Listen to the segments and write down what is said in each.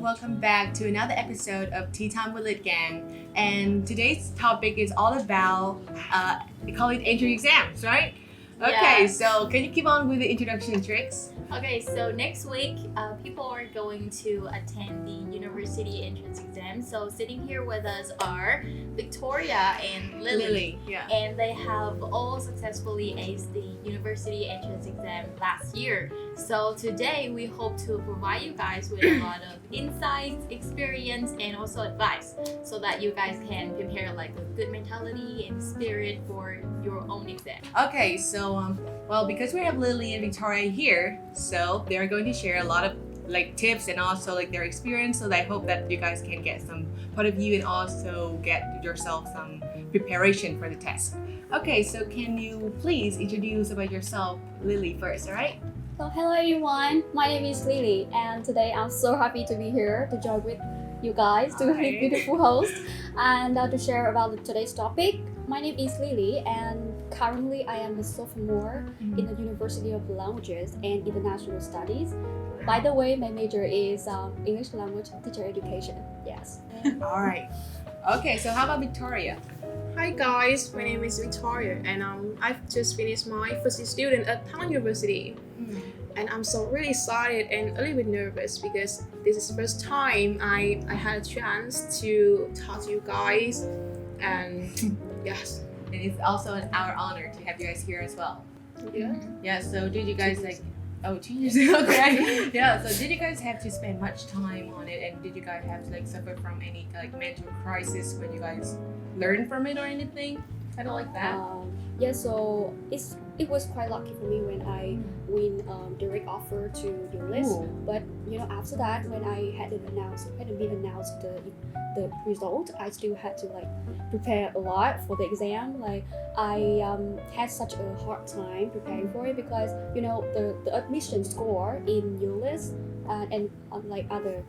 welcome back to another episode of Tea Time with Lit Gang. And today's topic is all about, we call it entry exams, right? Okay, so can you keep on with the introduction tricks? Okay, so next week, people are going to attend the university entrance exam. So sitting here with us are Victoria and Lilly. Yeah. And they have all successfully aced the university entrance exam last year. So today we hope to provide you guys with a lot of insights, experience, and also advice so that you guys can prepare like a good mentality and spirit for your own exam. Okay, so because we have Lilly and Victoria here, so they're going to share a lot of like tips and also like their experience. So I hope that you guys can get some point of view and also get yourself some preparation for the test. Okay, so can you please introduce about yourself, Lilly first, all right? So hello everyone, my name is Lilly and today I'm so happy to be here to join with you guys, to be beautiful host and to share about today's topic. My name is Lilly and currently I am a sophomore in the University of Languages and International Studies. By the way, my major is English language teacher education. Yes. All right. Okay, so how about Victoria? Hi guys, my name is Victoria and I've just finished my first year student at Tran University. And I'm so really excited and a little bit nervous because this is the first time I had a chance to talk to you guys, and yes. And it's also our honor to have you guys here as well. Yeah. Yeah, so did you guys like, 2 years ago, okay. Yeah, so did you guys have to spend much time on it, and did you guys have to like suffer from any like mental crisis when you guys learned from it or anything? Kind of like that? Yeah, so it was quite lucky for me when I win direct offer to Lilly. But you know, after that, when I hadn't been announced the result, I still had to like prepare a lot for the exam. Like I had such a hard time preparing for it because you know the admission score in Lilly and unlike other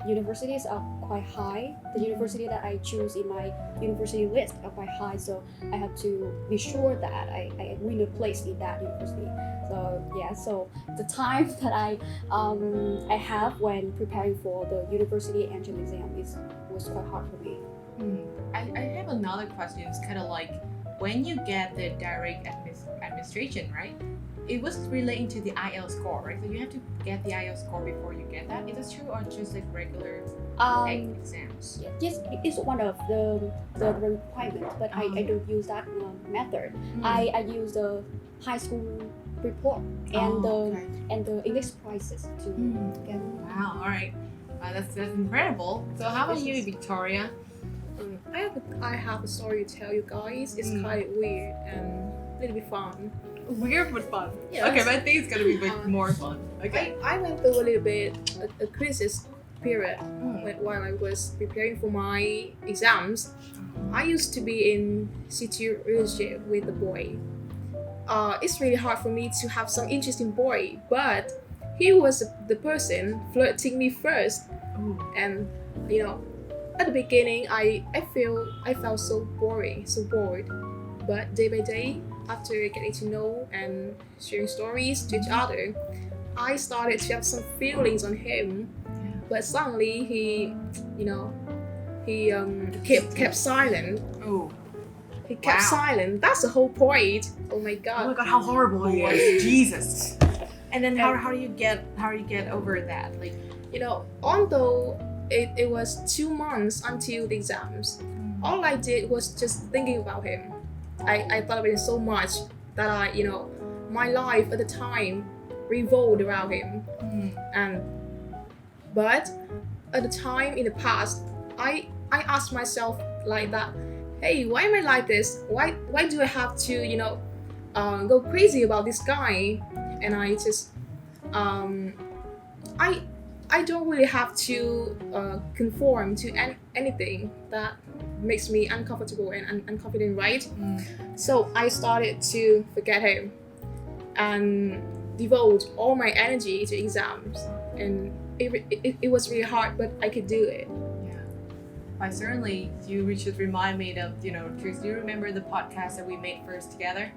universities are quite high. The university that I choose in my university list are quite high, so I have to be sure that I win a place in that university. So yeah, so the time that I have when preparing for the university entrance exam was quite hard for me. I have another question. It's kind of like when you get the direct administration, right? It was relating to the IELTS score, right? So you have to get the IELTS score before you get that. Is that true, or just like regular exams? Yes, it's one of the requirements, but I don't use that method. I use the high school report and the English prices to get. Wow, all right. That's incredible. So how about you, Victoria? I have a story to tell you guys. It's quite weird and a little bit fun. Weird but fun. Yes. Okay, but I think it's gonna be more fun. Okay. I went through a little bit a crisis period while I was preparing for my exams. I used to be in situ relationship with a boy. It's really hard for me to have some interesting boy, but he was the person flirting me first. And you know, at the beginning I felt so bored. But day by day, after getting to know and sharing stories to each other, I started to have some feelings on him. But suddenly he kept silent. He kept silent. That's the whole point. Oh my god, how horrible he was. Jesus. And then how do you get over that? Like, you know, although it was 2 months until the exams, all I did was just thinking about him. I thought about it so much that my life at the time revolved around him. But at the time in the past, I asked myself like that, hey, why am I like this? Why do I have to go crazy about this guy? And I just I don't really have to conform to anything that makes me uncomfortable and unconfident, right? So I started to forget him and devote all my energy to exams, and it was really hard, but I could do it. I certainly, you should remind me of, Trix, do you remember the podcast that we made first together?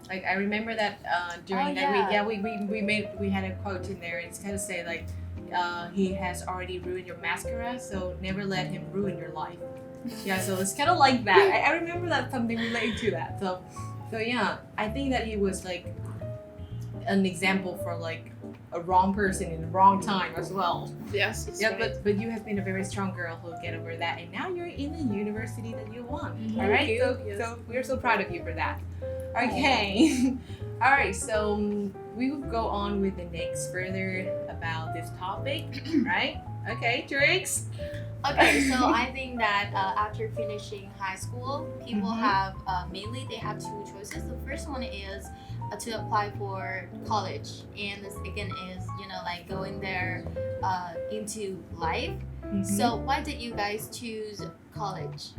Like, I remember that during that week, we had a quote in there. It's kind of say like, he has already ruined your mascara, so never let him ruin your life. Yeah, so it's kind of like that. I remember that something related to that. So yeah, I think that he was like an example for like a wrong person in the wrong time as well. Yes, it's Yeah, right. but you have been a very strong girl who'll get over that, and now you're in the university that you want. Mhm. All right, Thank so you, yes. so we're so proud of you for that. Okay, all right. So we will go on with the next further about this topic, right? Okay, Trix. Okay, so I think that after finishing high school, people Mhm. have mainly they have two choices. The first one is to apply for college, and the second is like going there into life. Mhm. So why did you guys choose college?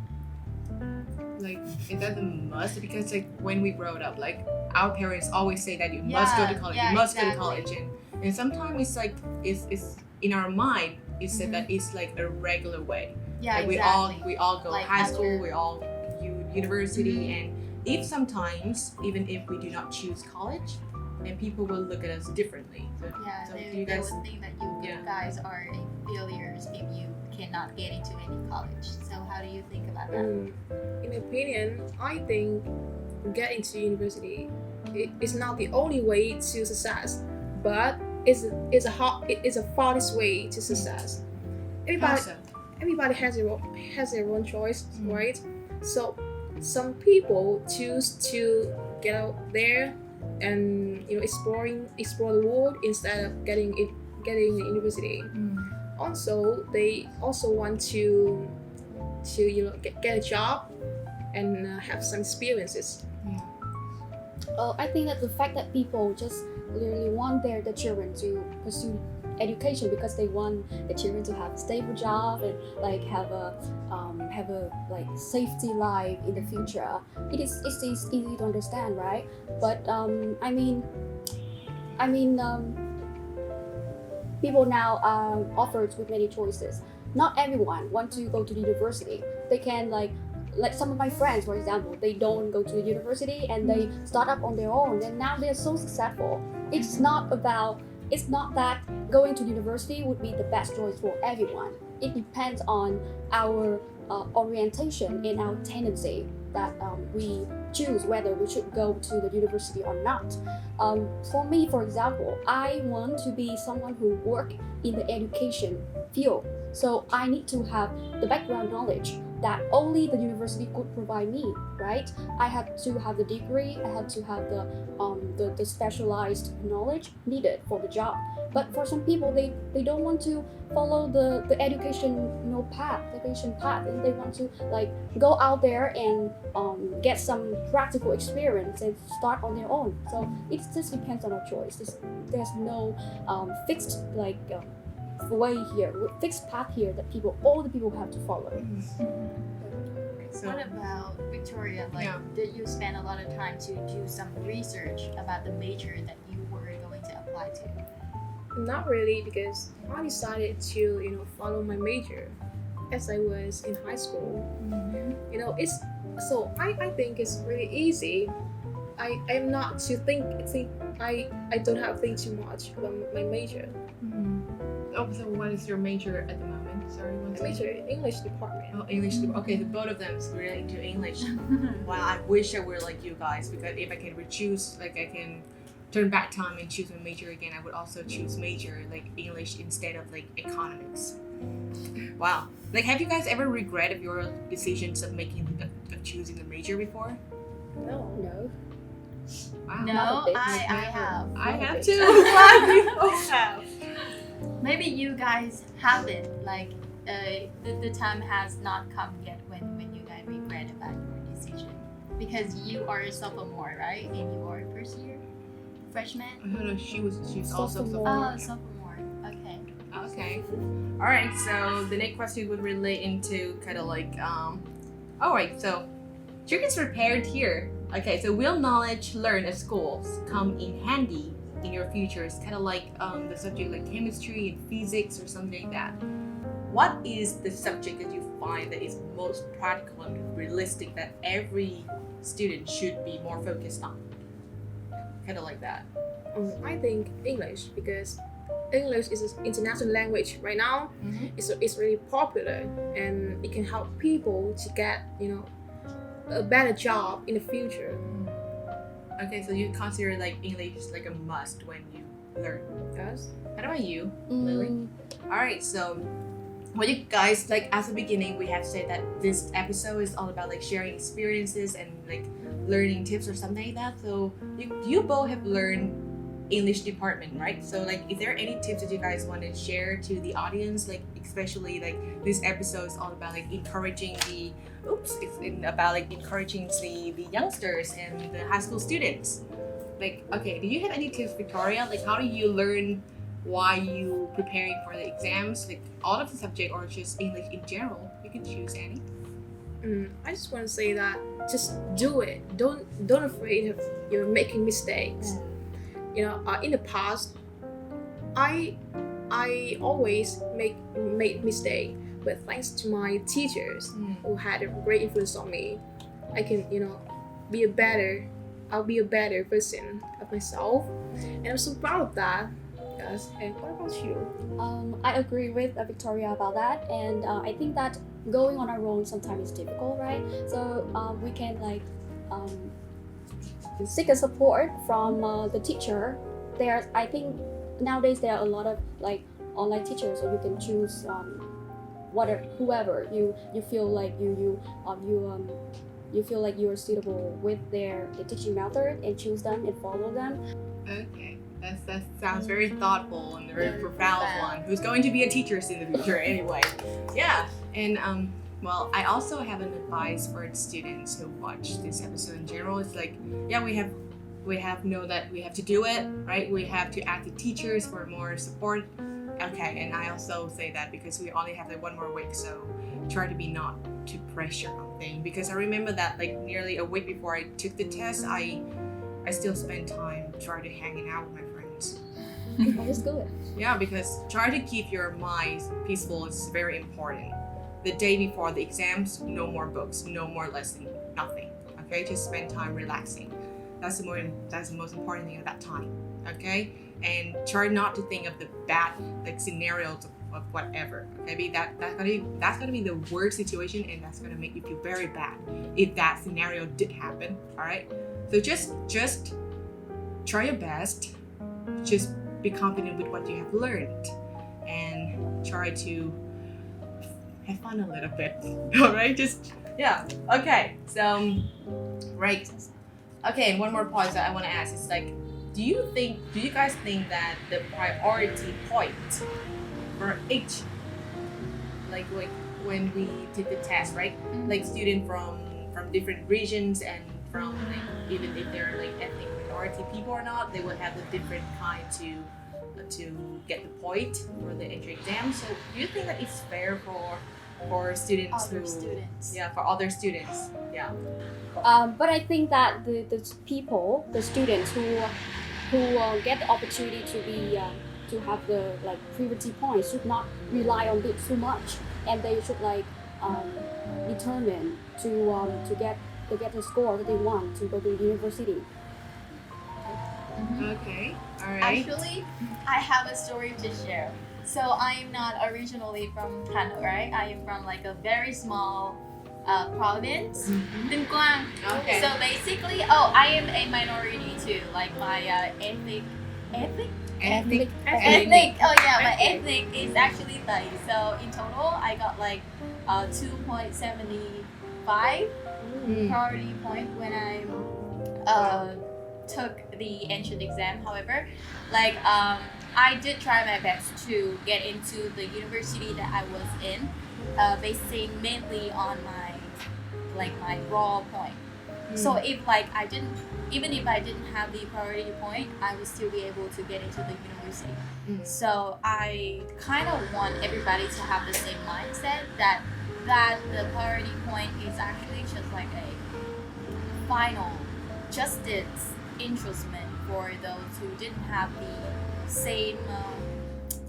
Like it doesn't must because like when we grow up, like our parents always say that you must go to college, yeah, you must go to exactly. college, and sometimes it's like it's in our mind. It's said that it's like a regular way. Yeah, Like exactly. we all go Like high school, after- we all university, and if sometimes even if we do not choose college, then people will look at us differently. So, Yeah, so they, do you they guys? would think that you Yeah. guys are failures if you cannot get into any college. So how do you think about that? In my opinion, I think getting to university is not the only way to success, but it's a farthest way to success. How Everybody so? everybody has their own choice, Mm. right? So some people choose to get out there and explore the world instead of getting the university. Also, they also want to get a job and have some experiences. I think that the fact that people just literally want the children to pursue education because they want the children to have a stable job and like have a like safety life in the future. It's easy to understand, right? But people now are offered with many choices. Not everyone want to go to the university. They can like some of my friends, for example, they don't go to the university and they start up on their own, and now they're so successful. It's not that going to university would be the best choice for everyone. It depends on our orientation and our tendency that we choose whether we should go to the university or not. For me, for example, I want to be someone who work in the education field. So I need to have the background knowledge that only the university could provide me, right? I had to have the degree, I had to have the specialized knowledge needed for the job. But for some people, they don't want to follow the education path, and they want to like go out there and get some practical experience and start on their own. So it just depends on our choice. There's no fixed way here, fixed path here that all the people have to follow. So, What about Victoria? Like, Yeah. did you spend a lot of time to do some research about the major that you were going to apply to? Not really, because I decided to follow my major as I was in high school. It's so I think it's really easy. I'm not to think I don't have to think too much about my major. oh, so what is your major at the moment? Sorry, one My second. major English department. Oh, English. Okay, the both of them is related to English. Wow, I wish I were like you guys, because if I can choose, like I can turn back time and choose my major again, I would also choose major like English instead of like economics. Wow. Like, have you guys ever regretted your decisions of choosing the major before? No. No. Wow. No, Not a bit. I have. I have bit. too. Wow, you both have. Maybe you guys haven't. Like, the time has not come yet when you guys regret about your decision, because you are a sophomore, right? And you are first year freshman. No, she's also Sophomore. Oh, sophomore. Okay. Okay. All right. So the next question would relate into kind of like all right. So Trick is prepared here. Okay. So will knowledge learned at schools come in handy in your future? It's kind of like the subject like chemistry and physics or something like that. What is the subject that you find that is most practical and realistic that every student should be more focused on? Kind of like that. I think English, because English is an international language right now. It's really popular, and it can help people to get a better job in the future. Okay, so you consider like English like a must when you learn. Yes. What about you, Lily? All right, so what you guys like as a beginning, we have to say that this episode is all about like sharing experiences and like learning tips or something like that. So you both have learned English department, right? So like, is there any tips that you guys want to share to the audience? Like, especially like this episode is all about like encouraging the the youngsters and the high school students. Like, okay, do you have any tips, Victoria? Like, how do you learn while you preparing for the exams? Like, all of the subject or just English in general? You can choose any. I just want to say that just do it. Don't afraid of making mistakes. In the past, I always made mistake, but thanks to my teachers who had a great influence on me, I can I'll be a better version of myself, and I'm so proud of that. Yes. And what about you? I agree with Victoria about that, and I think that going on our own sometimes is difficult, right? So we can like seek a support from the teacher. I think nowadays there are a lot of like online teachers, so you can choose whoever you feel like you feel like you are suitable with their teaching method, and choose them and follow them. Okay, that sounds very thoughtful and a very profound one. Who's going to be a teacher in the future anyway? Yeah, and well, I also have an advice for the students who watch this episode in general. It's like, yeah, we have know that we have to do it, right? We have to ask the teachers for more support. Okay, and I also say that because we only have like one more week, so try to be not too pressure on things. Because I remember that like nearly a week before I took the test, I still spent time trying to hanging out with my friends. That is good. Yeah, because try to keep your mind peaceful is very important. The day before the exams, no more books, no more lesson, nothing. Okay, just spend time relaxing. That's the most important thing at that time. Okay, and try not to think of the bad like scenarios of whatever. Maybe that's gonna be the worst situation, and that's gonna make you feel very bad if that scenario did happen. All right, so just try your best. Just be confident with what you have learned, and try to have fun a little bit. All right, okay. So right. Okay, and one more point that I want to ask is like, do you guys think that the priority point for each, like when we take the test, right? Like students from different regions and from like, even if they're like ethnic minority people or not, they will have a different kind to get the point for the entry exam. So do you think that it's fair for students Other students. Yeah, for other students. Yeah. But I think that the students who get the opportunity to have the like priority points should not rely on it too much, and they should like determine to get the score that they want to go to university. Okay. All right. Actually, I have a story to share. So I am not originally from Tran, right? I am from like a very small province, Tuyên Quang. Okay. So basically, I am a minority too. Like my ethnic. Oh yeah, my ethnic is actually Thai. So in total, I got like 2.75 priority point when I took the entrance exam. However, like I did try my best to get into the university that I was in, basing mainly on my raw point. So if like even if I didn't have the priority point, I would still be able to get into the university. So I kind of want everybody to have the same mindset that the priority point is actually just like a final justice instrument for those who didn't have the same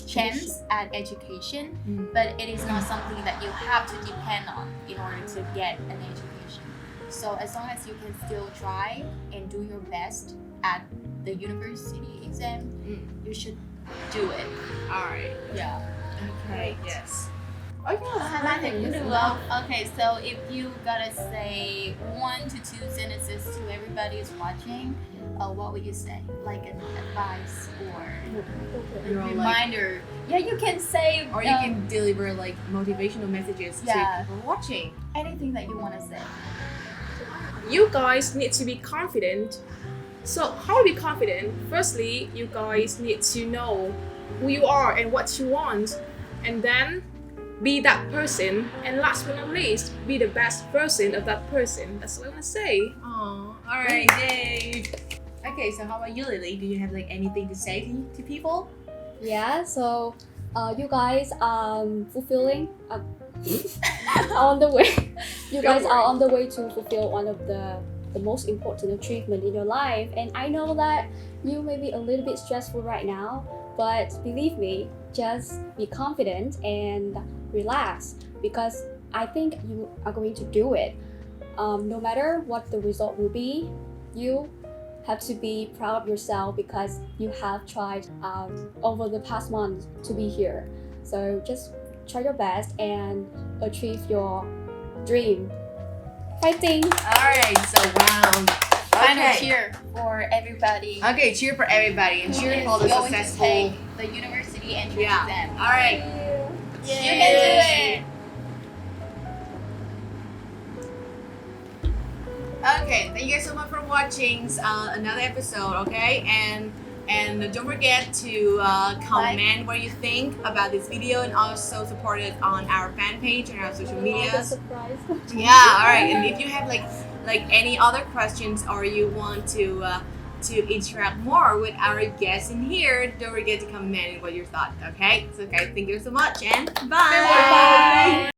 chance at education, but it is not something that you have to depend on in order to get an education. So as long as you can still try and do your best at the university exam, you should do it. Alright. Yeah. Okay. Yes. Okay, so if you gotta say 1 to 2 sentences to everybody who's watching, what would you say? Like an advice or You're all like, reminder? Yeah, you can say or you can deliver like motivational messages to people watching. anything that you want to say. You guys need to be confident. So how to be confident? Firstly, you guys need to know who you are and what you want, and then be that person. And last but not least, be the best version of that person. That's what I want to say. Oh, alright, yay! Okay, so how about you, Lily? Do you have like anything to say to people? Yeah, so you guys fulfilling on the way. You guys are on the way to fulfill one of the most important achievement in your life, and I know that you may be a little bit stressful right now, but believe me, just be confident and relax, because I think you are going to do it. No matter what the result will be, you have to be proud of yourself because you have tried over the past month to be here. So just try your best and achieve your dream. Fighting! Alright, so round. Final cheer for everybody. Okay, cheer for everybody and cheer for the going to successful. take the university entrance exam. Alright. You can do it. Okay, thank you guys so much for watching another episode, okay? And don't forget to comment what you think about this video, and also support it on our fan page and our social medias. Surprise. Yeah, alright. And if you have like any other questions, or you want to interact more with our guests in here, don't forget to comment what your thoughts, okay? So guys, thank you so much and bye! Bye.